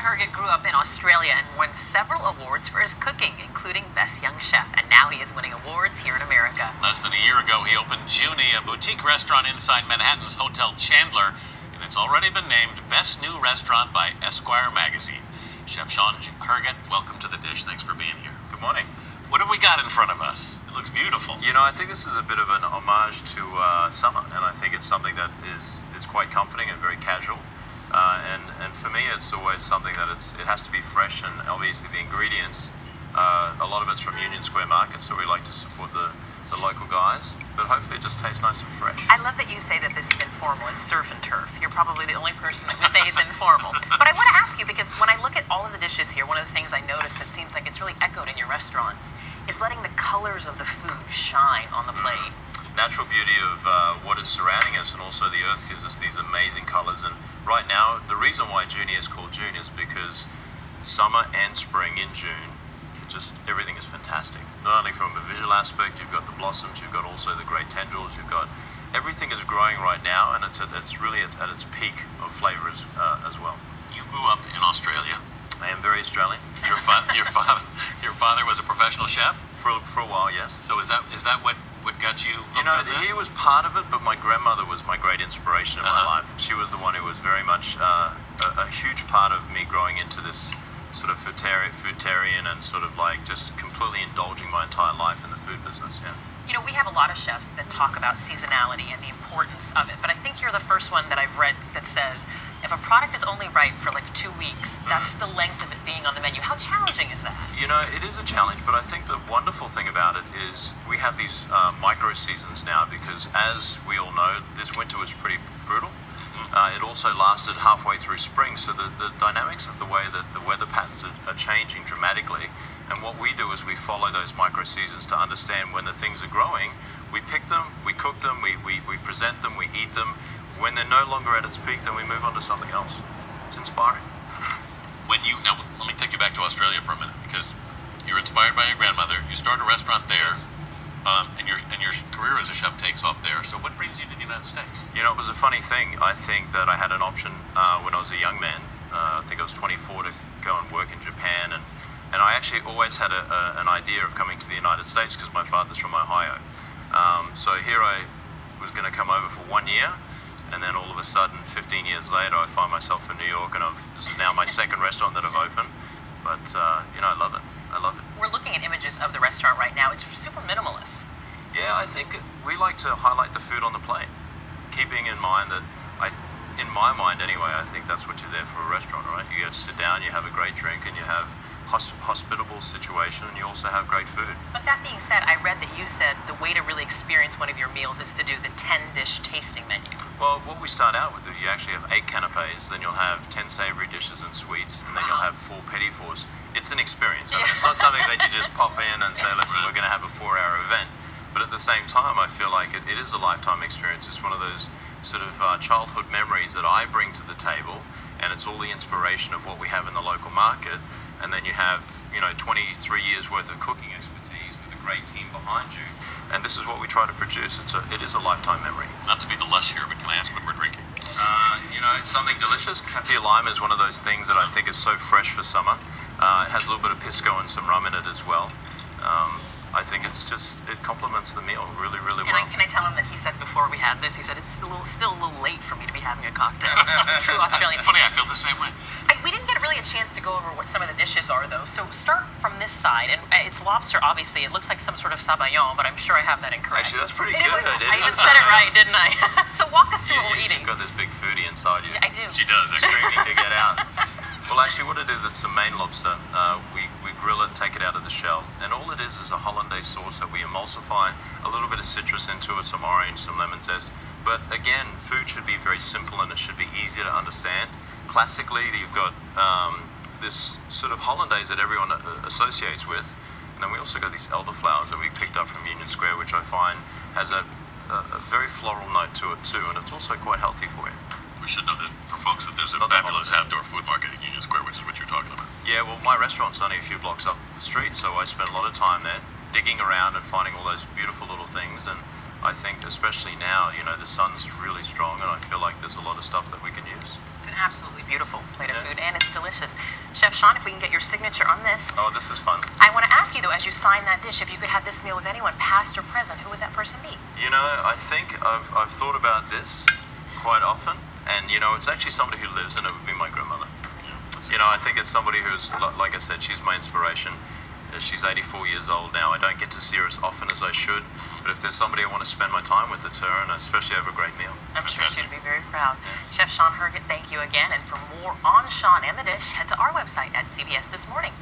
Hergatt grew up in Australia and won several awards for his cooking, including Best Young Chef, and now he is winning awards here in America. Less than a year ago, he opened Junie, a boutique restaurant inside Manhattan's Hotel Chandler, and it's already been named Best New Restaurant by Esquire magazine. Chef Shaun Hergatt, welcome to the dish. Thanks for being here. Good morning. What have we got in front of us? It looks beautiful. You know, I think this is a bit of an homage to summer, and I think it's something that is quite comforting and very casual. And for me, it's always something that it has to be fresh, and obviously the ingredients, a lot of it's from Union Square Market, so we like to support the local guys, but hopefully it just tastes nice and fresh. I love that you say that this is informal. It's surf and turf. You're probably the only person that would say it's informal. But I want to ask you, because when I look at all of the dishes here, one of the things I notice that seems like it's really echoed in your restaurants is letting the colors of the food shine on the plate. Natural beauty of what is surrounding us, and also the earth gives us these amazing colors. And right now, the reason why June is called June is because summer and spring in June, just everything is fantastic. Not only from a visual aspect, you've got the blossoms, you've got also the great tendrils, you've got everything is growing right now, and it's really at its peak of flavor as well. You grew up in Australia. I am very Australian. Your father was a professional chef for a while, yes. So is that what got you? You know, he was part of it, but my grandmother was my great inspiration in my life. She was the one who was very much a huge part of me growing into this sort of foodtarian and sort of like just completely indulging my entire life in the food business, yeah. You know, we have a lot of chefs that talk about seasonality and the importance of it, but I think you're the first one that I've read that says if a product is only right for like 2 weeks, that's the length of it being on the menu. How challenging is that? You know, it is a challenge, but I think the wonderful thing about it is we have these micro seasons now, because as we all know, this winter was pretty brutal. It also lasted halfway through spring, so the dynamics of the way that the weather patterns are changing dramatically. And what we do is we follow those micro seasons to understand when the things are growing. We pick them, we cook them, we present them, we eat them. When they're no longer at its peak, then we move on to something else. It's inspiring. Now let me take you back to Australia for a minute, because you're inspired by your grandmother. You start a restaurant there. Yes. And your career as a chef takes off there. So what brings you to the United States? You know, it was a funny thing. I think that I had an option when I was a young man. I think I was 24 to go and work in Japan, and I actually always had an idea of coming to the United States because my father's from Ohio. So here I was going to come over for 1 year, and then all of a sudden, 15 years later, I find myself in New York, and this is now my second restaurant that I've opened. But you know, I love it. I love it. We're looking at images of the restaurant right now. It's super minimalist. Yeah, I think we like to highlight the food on the plate, keeping in mind that in my mind anyway, I think that's what you're there for a restaurant, right? You get to sit down, you have a great drink, and you have hospitable situation, and you also have great food. But that being said, I read that you said the way to really experience one of your meals is to do the 10-dish tasting menu. Well, what we start out with is you actually have 8 canapes, then you'll have 10 savory dishes and sweets, and then you'll have 4 petit fours. It's an experience. I mean, it's not something that you just pop in and say, listen, we're going to have a 4-hour event. But at the same time, I feel like it is a lifetime experience. It's one of those sort of childhood memories that I bring to the table, and it's all the inspiration of what we have in the local market. And then you have, you know, 23 years worth of cooking expertise with a great team behind you. And this is what we try to produce. It is a lifetime memory. Not to be the lush here, but can I ask what we're drinking? You know, something delicious. Happy Lime is one of those things that I think is so fresh for summer. It has a little bit of pisco and some rum in it as well. I think it complements the meal really, really well. Can I tell him that he said before we had this, he said it's still a little late for me to be having a cocktail. True Australian. Funny, I feel the same way. We didn't get really a chance to go over what some of the dishes are, though. So start from this side, and it's lobster. Obviously, it looks like some sort of sabayon, but I'm sure I have that incorrect. Actually, that's pretty good. I even said it right, didn't I? So walk us through what we're eating. You've got this big foodie inside you. Yeah, I do. She does. Screaming to get out. Well, actually, what it is, it's some Maine lobster. We grill it, take it out of the shell, and all it is a hollandaise sauce that we emulsify, a little bit of citrus into it, some orange, some lemon zest. But again, food should be very simple and it should be easy to understand. Classically, you've got this sort of hollandaise that everyone associates with, and then we also got these elderflowers that we picked up from Union Square, which I find has a very floral note to it too, and it's also quite healthy for you. We should know that for folks that there's a fabulous outdoor food market at Union Square, which is what you're talking about. Yeah, well, my restaurant's only a few blocks up the street, so I spend a lot of time there digging around and finding all those beautiful little things. And I think especially now, the sun's really strong, and I feel like there's a lot of stuff that we can use. It's an absolutely beautiful plate of food, and it's delicious. Chef Shaun, if we can get your signature on this. Oh, this is fun. I want to ask you, though, as you sign that dish, if you could have this meal with anyone, past or present, who would that person be? I think I've thought about this quite often, and it's actually somebody who lives, and it would be my grandmother. I think it's somebody who's, like I said, she's my inspiration. She's 84 years old now. I don't get to see her as often as I should, but if there's somebody I want to spend my time with, it's her, and especially have a great meal. I'm sure she'd be very proud. Yeah. Chef Shaun Hergatt, thank you again, and for more on Shaun and the dish, head to our website at CBS This Morning.